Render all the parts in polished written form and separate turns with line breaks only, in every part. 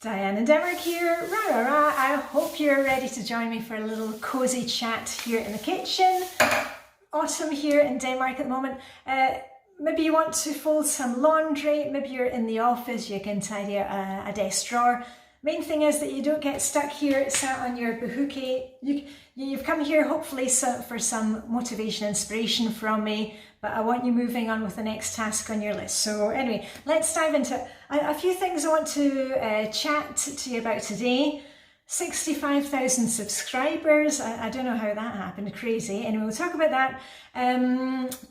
Diane and Denmark here. Rah, rah, rah. I hope you're ready to join me for a little cozy chat here in the kitchen. Autumn here in Denmark at the moment. Maybe you want to fold some laundry, maybe you're in the office, you can tidy a desk drawer. Main thing is that you don't get stuck here, sat on your bahookie. You've come here hopefully for some motivation, inspiration from me, but I want you moving on with the next task on your list. So anyway, let's dive into it. A few things I want to chat to you about today. 65,000 subscribers. I don't know how that happened, crazy. Anyway, we'll talk about that.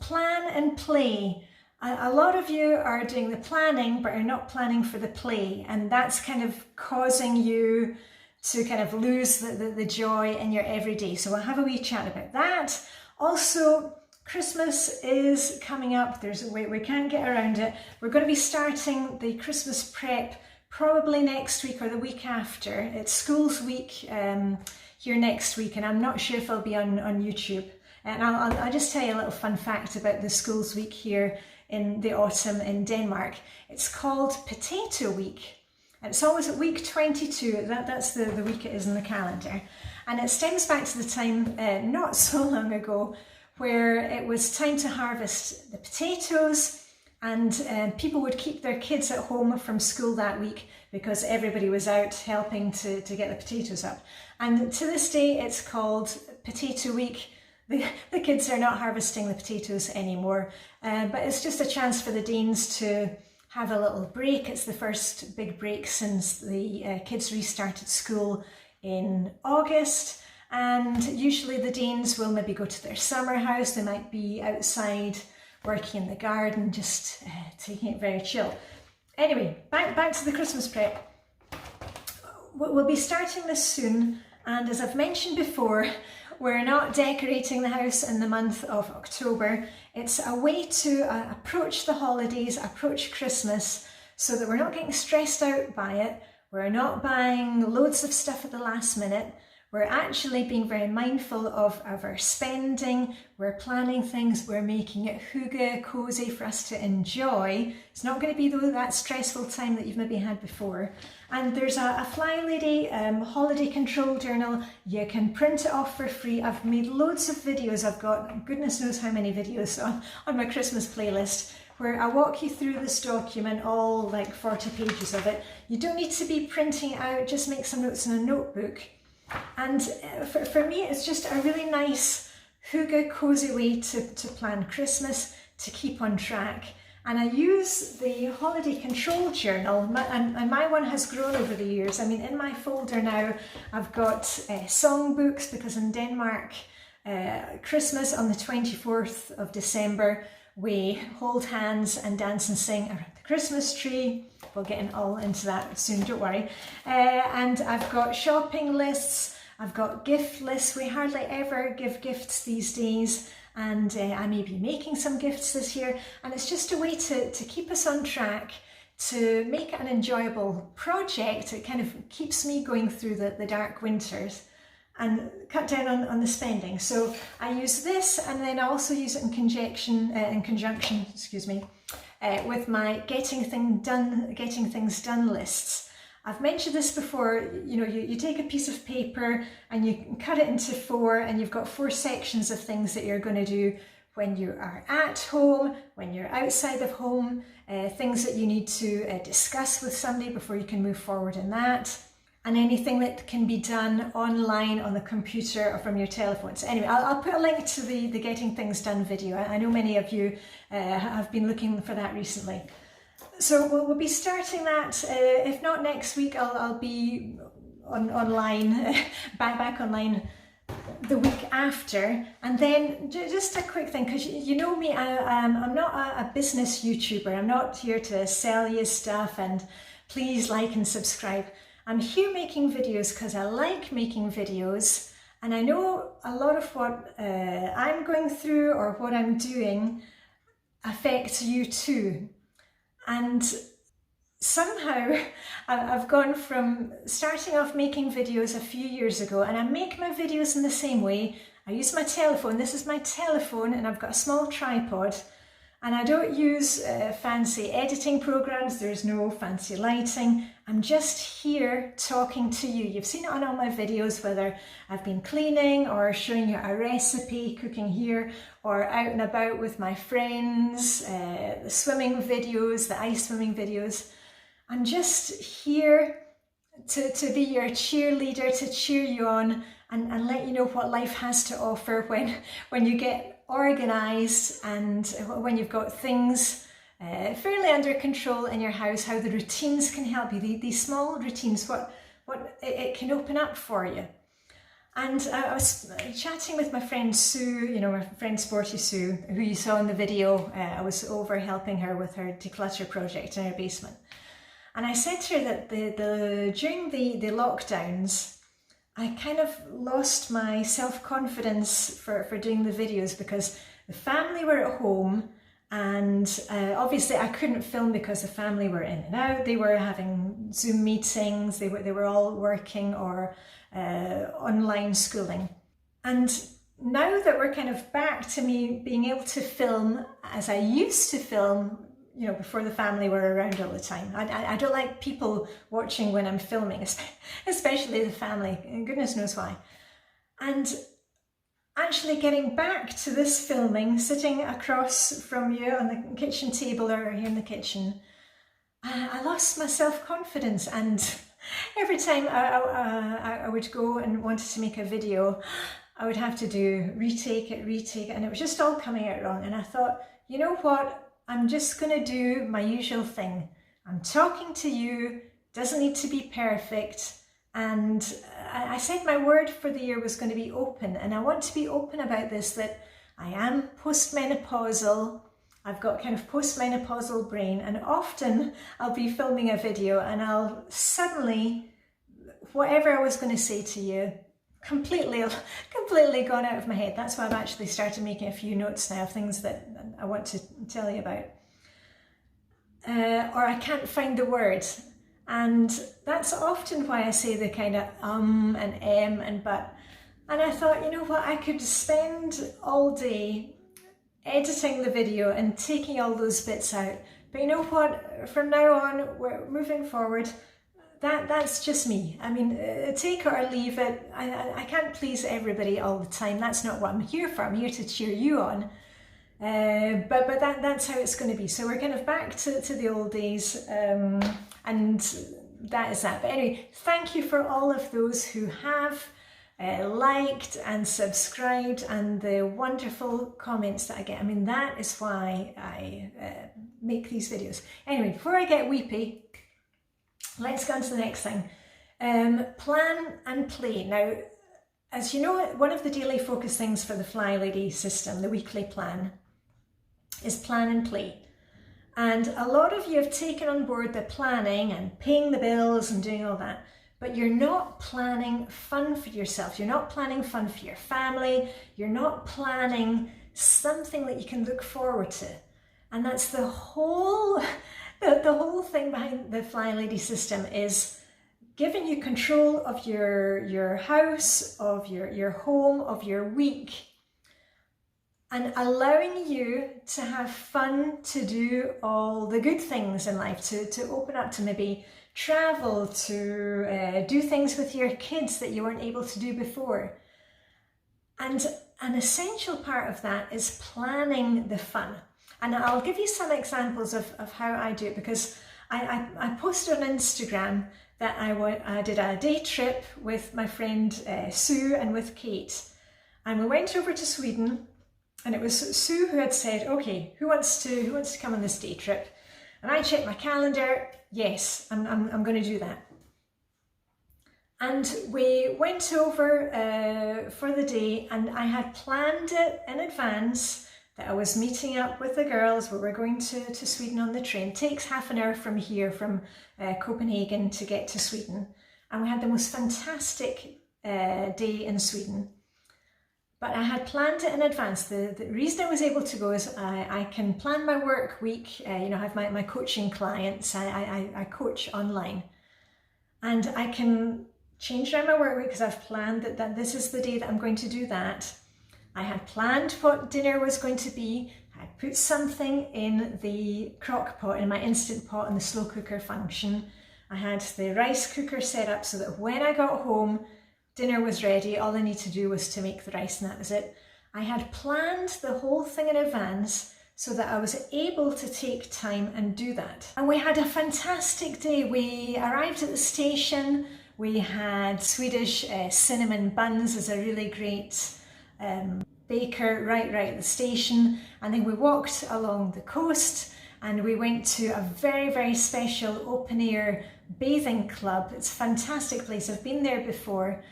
Plan and play. A lot of you are doing the planning, but are not planning for the play. And that's kind of causing you to kind of lose the joy in your everyday. So we'll have a wee chat about that. Also, Christmas is coming up. We can't get around it. We're going to be starting the Christmas prep probably next week or the week after. It's schools week here next week, and I'm not sure if I'll be on YouTube. And I'll just tell you a little fun fact about the schools week here in the autumn in Denmark. It's called Potato Week. And it's always at week 22, that's the week it is in the calendar. And it stems back to the time not so long ago where it was time to harvest the potatoes, and people would keep their kids at home from school that week because everybody was out helping to get the potatoes up. And to this day, it's called Potato Week. The kids are not harvesting the potatoes anymore, but it's just a chance for the Danes to have a little break. It's the first big break since the kids restarted school in August. And usually the Danes will maybe go to their summer house. They might be outside working in the garden, just taking it very chill. Anyway, back to the Christmas prep. We'll be starting this soon, and as I've mentioned before, we're not decorating the house in the month of October. It's a way to approach the holidays, approach Christmas, so that we're not getting stressed out by it. We're not buying loads of stuff at the last minute. We're actually being very mindful of our spending. We're planning things. We're making it hygge, cozy for us to enjoy. It's not going to be that stressful time that you've maybe had before. And there's a Flylady holiday control journal. You can print it off for free. I've made loads of videos. I've got goodness knows how many videos on my Christmas playlist, where I walk you through this document, all like 40 pages of it. You don't need to be printing it out, just make some notes in a notebook. And for me, it's just a really nice, hygge, cozy way to plan Christmas, to keep on track. And I use the holiday control journal, and my one has grown over the years. I mean, in my folder now, I've got songbooks, because in Denmark, Christmas on the 24th of December, we hold hands and dance and sing around the Christmas tree. We'll get all into that soon, don't worry. And I've got shopping lists, I've got gift lists. We hardly ever give gifts these days, and I may be making some gifts this year. And it's just a way to keep us on track, to make it an enjoyable project. It kind of keeps me going through the dark winters and cut down on the spending. So I use this, and then I also use it in conjunction, with my getting things done lists. I've mentioned this before. You know, you take a piece of paper and you cut it into 4, and you've got 4 sections of things that you're going to do when you are at home, when you're outside of home, things that you need to discuss with somebody before you can move forward in that, and anything that can be done online on the computer or from your telephone. So anyway, I'll put a link to the Getting Things Done video. I know many of you have been looking for that recently. So we'll be starting that. If not next week, I'll be online, back online the week after. And then just a quick thing, because you know me, I'm not a business YouTuber. I'm not here to sell you stuff and please like and subscribe. I'm here making videos because I like making videos, and I know a lot of what I'm going through or what I'm doing affects you too. And somehow I've gone from starting off making videos a few years ago, and I make my videos in the same way. I use my telephone. This is my telephone, and I've got a small tripod, And I don't use fancy editing programs. There's no fancy lighting. I'm just here talking to you. You've seen it on all my videos, whether I've been cleaning or showing you a recipe, cooking here, or out and about with my friends, the swimming videos, the ice swimming videos. I'm just here to be your cheerleader, to cheer you on and let you know what life has to offer when you get organised and when you've got things fairly under control in your house, how the routines can help you, these small routines, what it can open up for you. And I was chatting with my friend Sue, you know, my friend Sporty Sue, who you saw in the video. I was over helping her with her declutter project in her basement. And I said to her that during the lockdowns, I kind of lost my self-confidence for doing the videos because the family were at home, and obviously I couldn't film because the family were in and out. They were having Zoom meetings, they were all working or online schooling. And now that we're kind of back to me being able to film as I used to film, you know, before the family were around all the time. I don't like people watching when I'm filming, especially the family, and goodness knows why. And actually getting back to this filming, sitting across from you on the kitchen table or here in the kitchen, I lost my self-confidence, and every time I would go and wanted to make a video, I would have to do retake it, and it was just all coming out wrong. And I thought, you know what? I'm just going to do my usual thing. I'm talking to you, doesn't need to be perfect. And I said my word for the year was going to be open. And I want to be open about this, that I am postmenopausal. I've got kind of postmenopausal brain. And often I'll be filming a video and I'll suddenly, whatever I was going to say to you, completely gone out of my head. That's why I've actually started making a few notes now of things that I want to tell you about. Or I can't find the words. And that's often why I say the kind of and and but. And I thought, you know what, I could spend all day editing the video and taking all those bits out. But you know what, from now on, we're moving forward. That's just me. I mean, take it or leave it. I can't please everybody all the time. That's not what I'm here for. I'm here to cheer you on. But that's how it's going to be. So we're kind of back to the old days, and that is that. But anyway, thank you for all of those who have liked and subscribed, and the wonderful comments that I get. I mean, that is why I make these videos. Anyway, before I get weepy, let's go on to the next thing. Plan and play. Now, as you know, one of the daily focus things for the Flylady system, the weekly plan, is plan and play. And a lot of you have taken on board the planning and paying the bills and doing all that, but you're not planning fun for yourself. You're not planning fun for your family. You're not planning something that you can look forward to. And that's the whole thing behind the Flylady system, is giving you control of your house, of your home, of your week, and allowing you to have fun, to do all the good things in life, to open up to maybe travel, to do things with your kids that you weren't able to do before. And an essential part of that is planning the fun. And I'll give you some examples of how I do it, because I posted on Instagram that I did a day trip with my friend Sue and with Kate. And we went over to Sweden, and it was Sue who had said, okay, who wants to come on this day trip? And I checked my calendar. Yes, I'm going to do that. And we went over for the day, and I had planned it in advance that I was meeting up with the girls. We were going to Sweden on the train. It takes half an hour from here, from Copenhagen, to get to Sweden. And we had the most fantastic day in Sweden. But I had planned it in advance. The reason I was able to go is I can plan my work week. You know, I have my coaching clients. I coach online. And I can change around my work week because I've planned that this is the day that I'm going to do that. I had planned what dinner was going to be. I I put something in the crock pot, in my Instant Pot and the slow cooker function. I had the rice cooker set up so that when I got home, dinner was ready. All I needed to do was to make the rice and that was it. I had planned the whole thing in advance so that I was able to take time and do that. And we had a fantastic day. We arrived at the station. We had Swedish cinnamon buns as a really great baker right at the station. And then we walked along the coast and we went to a very, very special open air bathing club. It's a fantastic place. I've been there before.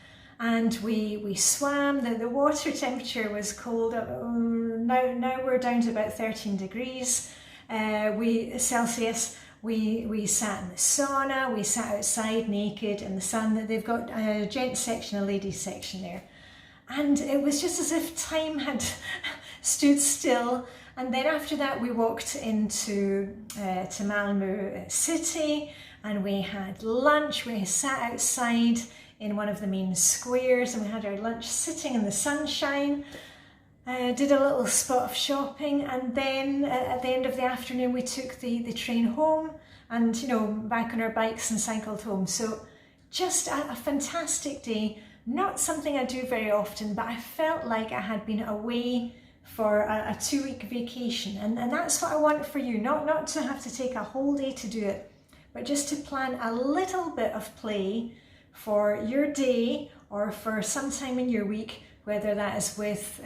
And we swam. The water temperature was cold. Now we're down to about 13 degrees Celsius. We sat in the sauna. We sat outside naked in the sun. They've got a gents section, a ladies section there. And it was just as if time had stood still. And then after that, we walked into to Malmö city and we had lunch. We sat outside in one of the main squares and we had our lunch sitting in the sunshine. Did a little spot of shopping, and then at the end of the afternoon we took the train home and, you know, back on our bikes and cycled home. So just a fantastic day. Not something I do very often, but I felt like I had been away for a 2-week vacation, and that's what I want for you. Not to have to take a whole day to do it, but just to plan a little bit of play for your day or for some time in your week, whether that is with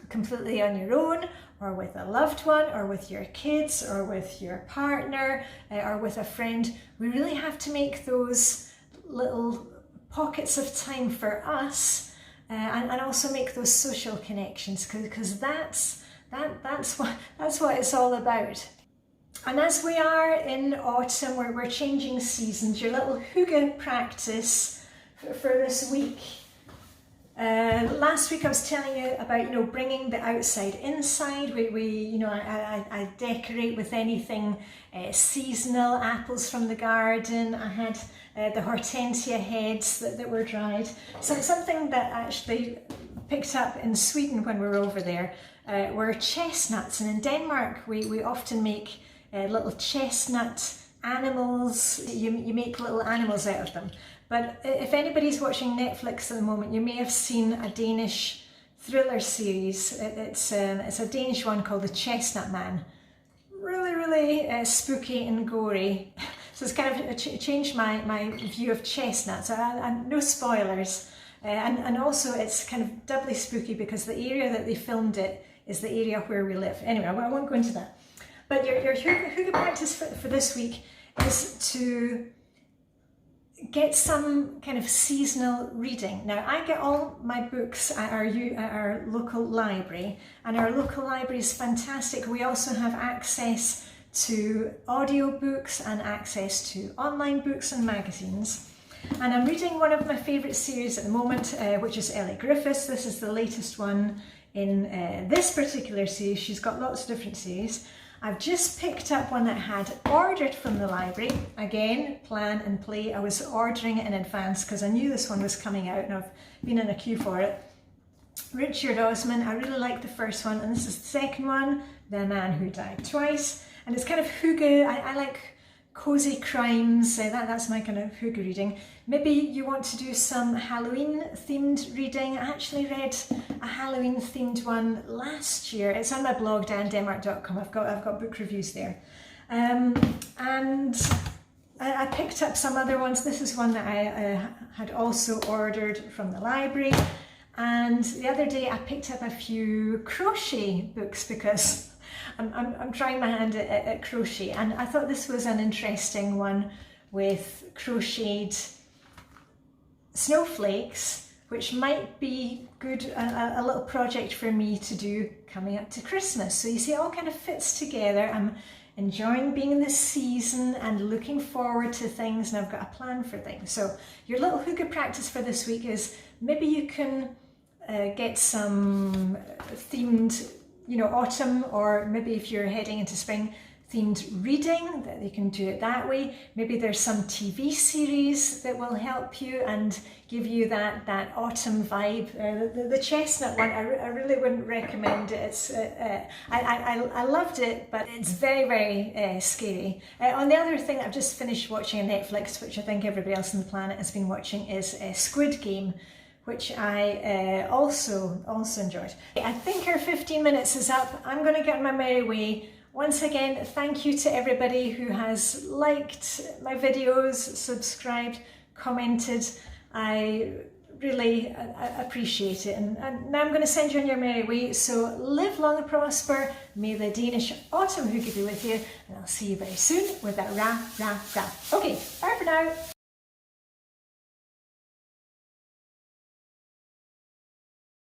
completely on your own or with a loved one or with your kids or with your partner or with a friend. We really have to make those little pockets of time for us and also make those social connections, because that's what it's all about. And as we are in autumn, where we're changing seasons, your little hygge practice for this week. Last week I was telling you about, you know, bringing the outside inside. I decorate with anything seasonal, apples from the garden. I had the hortensia heads that were dried. So something that actually picked up in Sweden when we were over there were chestnuts. And in Denmark we often make little chestnut animals. You make little animals out of them. But if anybody's watching Netflix at the moment, you may have seen a Danish thriller series. It's a Danish one called The Chestnut Man. Really spooky and gory. So it's kind of changed my view of chestnuts. And no spoilers. And also it's kind of doubly spooky because the area that they filmed it is the area where we live. Anyway, I won't go into that. But your hygge practice for this week is to get some kind of seasonal reading. Now, I get all my books at our local library, and our local library is fantastic. We also have access to audiobooks and access to online books and magazines. And I'm reading one of my favourite series at the moment, which is Ellie Griffiths. This is the latest one in this particular series. She's got lots of different series. I've just picked up one that I had ordered from the library. Again, plan and play. I was ordering it in advance because I knew this one was coming out and I've been in a queue for it. Richard Osman, I really like the first one, and this is the second one, The Man Who Died Twice. And it's kind of hygge. I like cozy crimes. That's my kind of hygge reading. Maybe you want to do some Halloween themed reading. I actually read a Halloween themed one last year. It's on my blog, dianedenmark.com. I've got book reviews there. And I picked up some other ones. This is one that I had also ordered from the library. And the other day I picked up a few crochet books because I'm trying my hand at crochet, and I thought this was an interesting one with crocheted snowflakes, which might be good, a little project for me to do coming up to Christmas. So you see, it all kind of fits together. I'm enjoying being in this season and looking forward to things, and I've got a plan for things. So your little hygge practice for this week is maybe you can get some themed, autumn, or maybe if you're heading into spring, themed reading, that you can do it that way. Maybe there's some TV series that will help you and give you that autumn vibe. The chestnut one, I really wouldn't recommend it. It's, I loved it, but it's very, very scary. On the other thing, I've just finished watching on Netflix, which I think everybody else on the planet has been watching, is Squid Game, which I also enjoyed. I think our 15 minutes is up. I'm going to get on my merry way. Once again, thank you to everybody who has liked my videos, subscribed, commented. I really appreciate it. And now I'm going to send you on your merry way. So live long and prosper. May the Danish autumn Hygge be with you. And I'll see you very soon with that ra, ra, ra. Okay, bye for now.